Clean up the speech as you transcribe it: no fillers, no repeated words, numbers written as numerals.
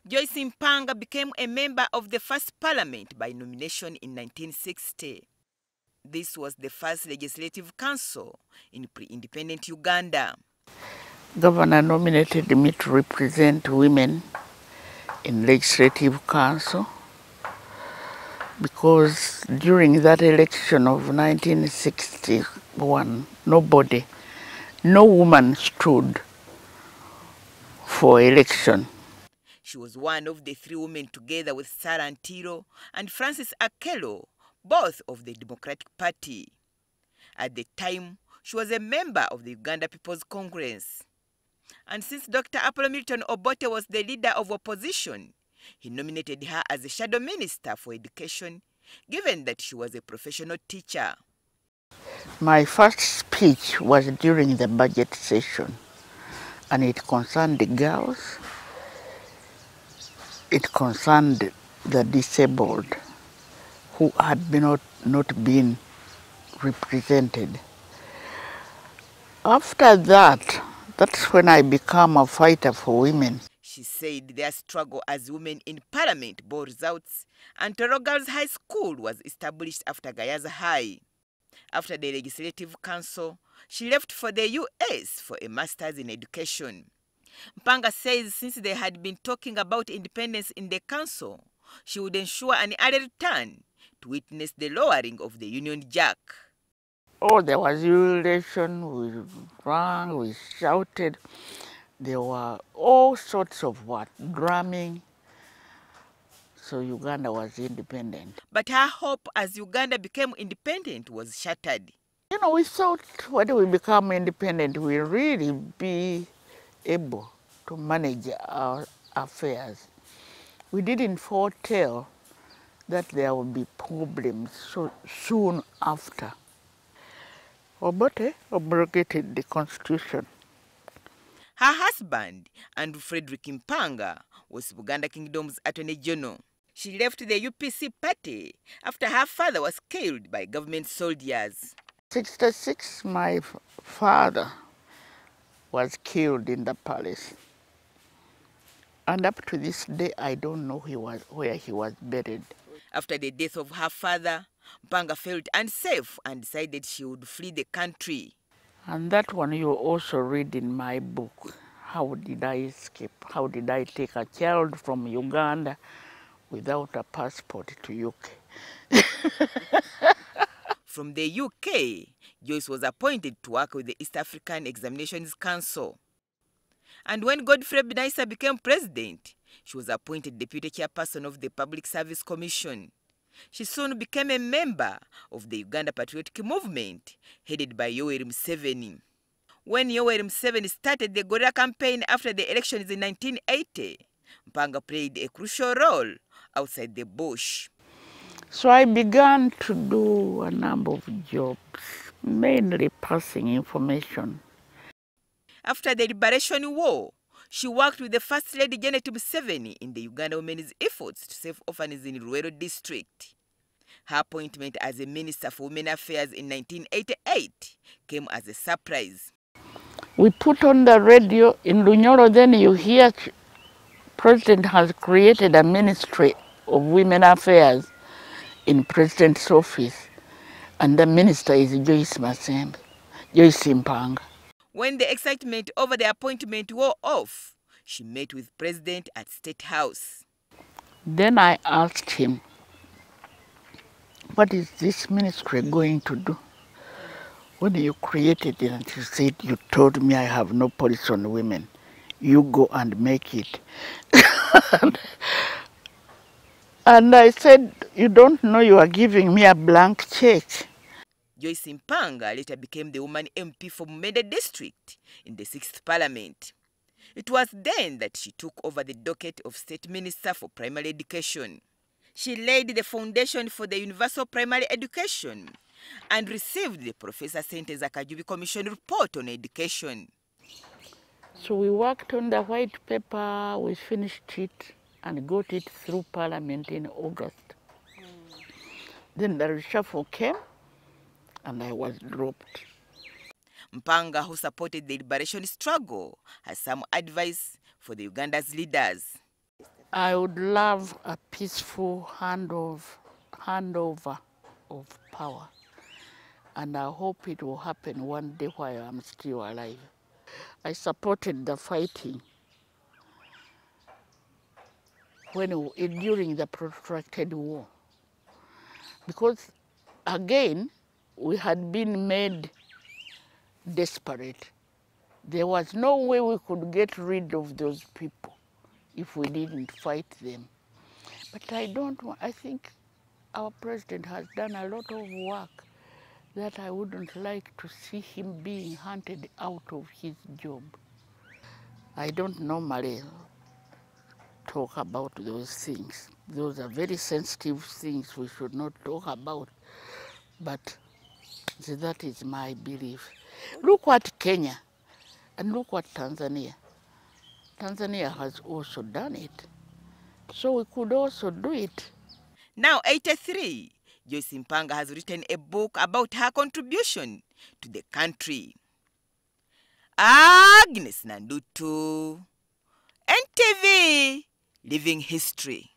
Joyce Mpanga became a member of the first parliament by nomination in 1960. This was the first legislative council in pre-independent Uganda. Governor nominated me to represent women in legislative council because during that election of 1961, no woman stood for election. She was one of the three women, together with Sarah Ntiro and Frances Akelo, both of the Democratic Party. At the time, she was a member of the Uganda People's Congress. And since Dr. Apollo Milton Obote was the leader of opposition, he nominated her as a shadow minister for education, given that she was a professional teacher. My first speech was during the budget session, and it concerned the girls. It concerned the disabled who had not been represented. After that, that's when I became a fighter for women. She said their struggle as women in parliament bore results, and Toro Girls High School was established after Gayaza High. After the Legislative Council, she left for the US for a master's in education. Mpanga says since they had been talking about independence in the council, she would ensure an early return to witness the lowering of the Union Jack. Oh, there was jubilation, we rang, we shouted. There were all sorts of drumming. So Uganda was independent. But her hope as Uganda became independent was shattered. You know, we thought when we become independent, we'll really be able to manage our affairs. We didn't foretell that there would be problems so soon after. Obote abrogated the constitution. Her husband, Andrew Frederick Mpanga, was Buganda Kingdom's Attorney General. She left the UPC party after her father was killed by government soldiers. 1966, my father was killed in the palace. And up to this day, I don't know where he was buried. After the death of her father, Mpanga felt unsafe and decided she would flee the country. And that one you also read in my book. How did I escape? How did I take a child from Uganda without a passport to UK? From the UK, Joyce was appointed to work with the East African Examinations Council. And when Godfrey Binaisa became president, she was appointed deputy chairperson of the Public Service Commission. She soon became a member of the Uganda Patriotic Movement, headed by Yoweri Museveni. When Yoweri Museveni started the guerrilla campaign after the elections in 1980, Mpanga played a crucial role outside the bush. So I began to do a number of jobs, mainly passing information. After the Liberation War, she worked with the First Lady Janet Museveni in the Uganda Women's efforts to save orphans in Ruero district. Her appointment as a Minister for Women Affairs in 1988 came as a surprise. We put on the radio in Lunyoro, then you hear President has created a Ministry of Women Affairs in President's office, and the minister is Joyce Masembe Mpanga. When the excitement over the appointment wore off, she met with President at State House. Then I asked him, what is this ministry going to do? When you created it, and he said, you told me I have no policy on women. You go and make it. And I said, you don't know you are giving me a blank check. Joyce Mpanga later became the woman MP for Mumende district in the 6th Parliament. It was then that she took over the docket of State Minister for Primary Education. She laid the foundation for the universal primary education and received the Professor Senteza Kajubi Commission report on education. So we worked on the white paper, we finished it and got it through Parliament in August. Then the reshuffle came and I was dropped. Mpanga, who supported the liberation struggle, has some advice for the Uganda's leaders. I would love a peaceful handover of power. And I hope it will happen one day while I'm still alive. I supported the fighting during the protracted war. Because, again, we had been made desperate. There was no way we could get rid of those people if we didn't fight them. But I think our president has done a lot of work that I wouldn't like to see him being hunted out of his job. I don't normally talk about those things. Those are very sensitive things we should not talk about. But that is my belief. Look what Kenya and look what Tanzania. Tanzania has also done it. So we could also do it. Now 83, Joyce Mpanga has written a book about her contribution to the country. Agness Nandutu, NTV Living History.